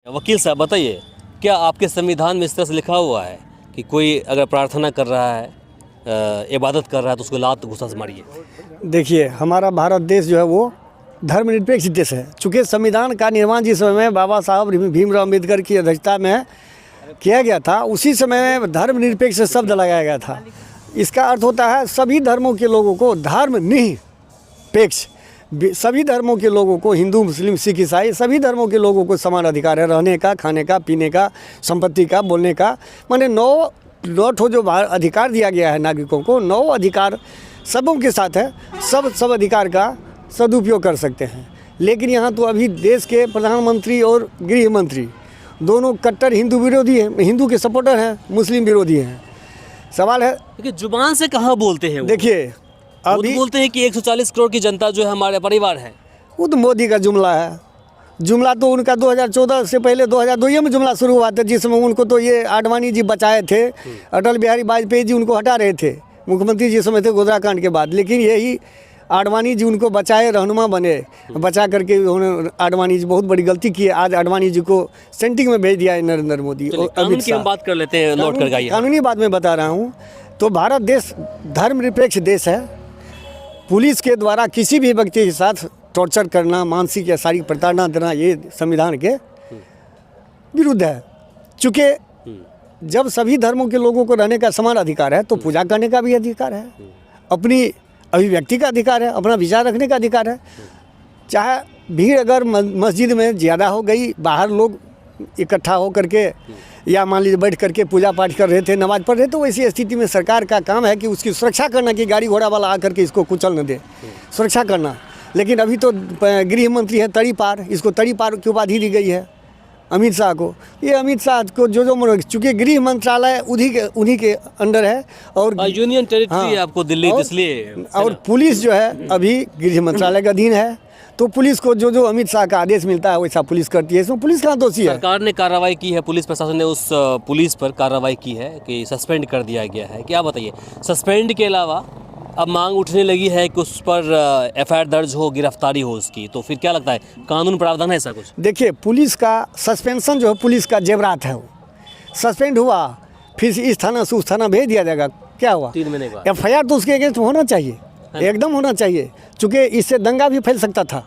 वकील साहब बताइए, क्या आपके संविधान में इस तरह से लिखा हुआ है कि कोई अगर प्रार्थना कर रहा है, इबादत कर रहा है तो उसको लात घुसा से मारिए? देखिए, हमारा भारत देश जो है वो धर्मनिरपेक्ष देश है। चूँकि संविधान का निर्माण जिस समय बाबा साहब भीमराव अम्बेडकर की अध्यक्षता में किया गया था, उसी समय धर्मनिरपेक्ष शब्द लगाया गया था। इसका अर्थ होता है सभी धर्मों के लोगों को धर्मनिरपेक्ष, सभी धर्मों के लोगों को, हिंदू मुस्लिम सिख ईसाई सभी धर्मों के लोगों को समान अधिकार है, रहने का, खाने का, पीने का, संपत्ति का, बोलने का। माने 9 ठो जो अधिकार दिया गया है नागरिकों को, 9 अधिकार सबों के साथ है। सब अधिकार का सदुपयोग कर सकते हैं। लेकिन यहाँ तो अभी देश के प्रधानमंत्री और गृह मंत्री दोनों कट्टर हिंदू विरोधी हैं, हिंदू के सपोर्टर हैं, मुस्लिम विरोधी हैं। सवाल है देखिए, जुबान से कहाँ बोलते हैं वो? देखिए, अभी बोलते हैं कि 140 करोड़ की जनता जो है हमारे परिवार है। वो तो मोदी का जुमला है। जुमला तो उनका 2014 से पहले 2002 में जुमला शुरू हुआ था, जिसमें उनको तो ये आडवाणी जी बचाए थे। अटल बिहारी वाजपेयी जी उनको हटा रहे थे, मुख्यमंत्री जिस समय थे गोधरा कांड के बाद। लेकिन यही आडवाणी जी उनको बचाए, रहनुमा बने, बचा करके उन्होंने आडवाणी जी बहुत बड़ी गलती की है। आज आडवाणी जी को सेंटिंग में भेज दिया है नरेंद्र मोदी और कानून की हम बात कर लेते हैं, नोट कर गाइए। कानूनी बात मैं बता रहा हूँ। तो भारत देश धर्मनिरपेक्ष देश है। पुलिस के द्वारा किसी भी व्यक्ति के साथ टॉर्चर करना, मानसिक या शारीरिक प्रताड़ना देना, ये संविधान के विरुद्ध है। चूँकि जब सभी धर्मों के लोगों को रहने का समान अधिकार है, तो पूजा करने का भी अधिकार है, अपनी अभिव्यक्ति का अधिकार है, अपना विचार रखने का अधिकार है। चाहे भीड़ अगर मस्जिद में ज़्यादा हो गई, बाहर लोग इकट्ठा हो करके या मान लीजिए बैठ करके पूजा पाठ कर रहे थे, नमाज पढ़ रहे, तो वैसी स्थिति में सरकार का काम है कि उसकी सुरक्षा करना, कि गाड़ी घोड़ा वाला आकर के इसको कुचल न दे, सुरक्षा करना। लेकिन अभी तो गृह मंत्री है तड़ी पार, इसको तड़ी पार की उपाधि दी गई है अमित शाह को। ये अमित शाह को जो चूँकि गृह मंत्रालय उन्हीं के अंडर है और यूनियन टेरिटरी है आपको दिल्ली, इसलिए। और पुलिस जो है अभी गृह मंत्रालय का अधीन है। तो पुलिस को जो अमित शाह का आदेश मिलता है वैसा पुलिस करती है। इसमें पुलिस कहाँ दोषी है? सरकार ने कार्रवाई की है, पुलिस प्रशासन ने उस पुलिस पर कार्रवाई की है कि सस्पेंड कर दिया गया है। क्या बताइए, सस्पेंड के अलावा अब मांग उठने लगी है कि उस पर एफआईआर दर्ज हो, गिरफ्तारी हो उसकी। तो फिर क्या लगता है, कानून प्रावधान है ऐसा कुछ? देखिए, पुलिस का सस्पेंशन जो है पुलिस का जेवरात है। वो सस्पेंड हुआ, फिर इस थाना से उस थाना भेज दिया जाएगा। क्या हुआ? 3 महीने बाद एफआईआर तो उसके अगेंस्ट होना चाहिए, एकदम होना चाहिए। चूँकि इससे दंगा भी फैल सकता था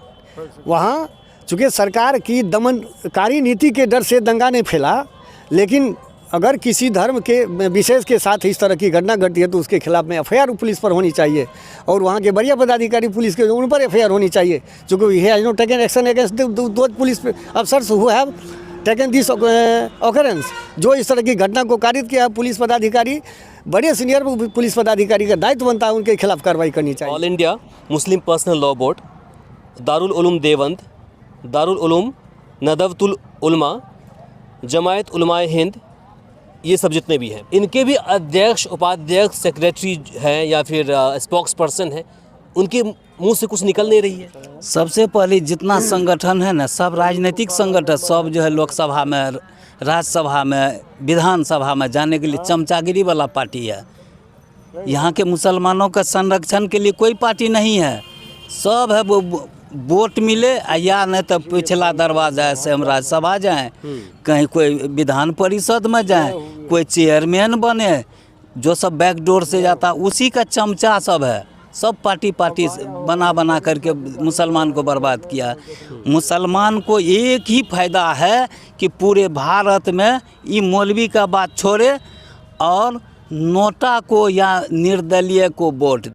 वहाँ। चूँकि सरकार की दमनकारी नीति के डर से दंगा नहीं फैला। लेकिन अगर किसी धर्म के विशेष के साथ इस तरह की घटना घटती है तो उसके खिलाफ में एफआईआर पुलिस पर होनी चाहिए और वहाँ के वरीय पदाधिकारी पुलिस के उन पर एफआईआर होनी चाहिए। चूँकि he has not taken action against two police officers who have taken this occurrence. जो इस तरह की घटना को कारित किया है, पुलिस पदाधिकारी, बड़े सीनियर पुलिस पदाधिकारी का दायित्व बनता है उनके खिलाफ कार्रवाई करनी चाहिए। All India Muslim Personal Law Board, Darul Uloom Deoband, Darul Uloom Nadwatul Ulama, Jamiat उलमाए हिंद, ये सब जितने भी हैं, इनके भी अध्यक्ष, उपाध्यक्ष, सेक्रेटरी हैं या फिर स्पोक्स पर्सन हैं, उनके मुंह से कुछ निकल नहीं रही है। सबसे पहले जितना संगठन है ना, सब राजनीतिक संगठन, सब जो है लोकसभा में, राज्यसभा में, विधानसभा में जाने के लिए चमचागिरी वाला पार्टी है। यहाँ के मुसलमानों का संरक्षण के लिए कोई पार्टी नहीं है। सब है वो वोट मिले या नहीं तो पिछला दरवाजा से हम राज्यसभा जाएं, कहीं कोई विधान परिषद में जाएं, कोई चेयरमैन बने, जो सब बैकडोर से जाता उसी का चमचा सब है। सब पार्टी बना करके मुसलमान को बर्बाद किया। मुसलमान को एक ही फायदा है कि पूरे भारत में ये मौलवी का बात छोड़े और नोटा को या निर्दलीय को वोट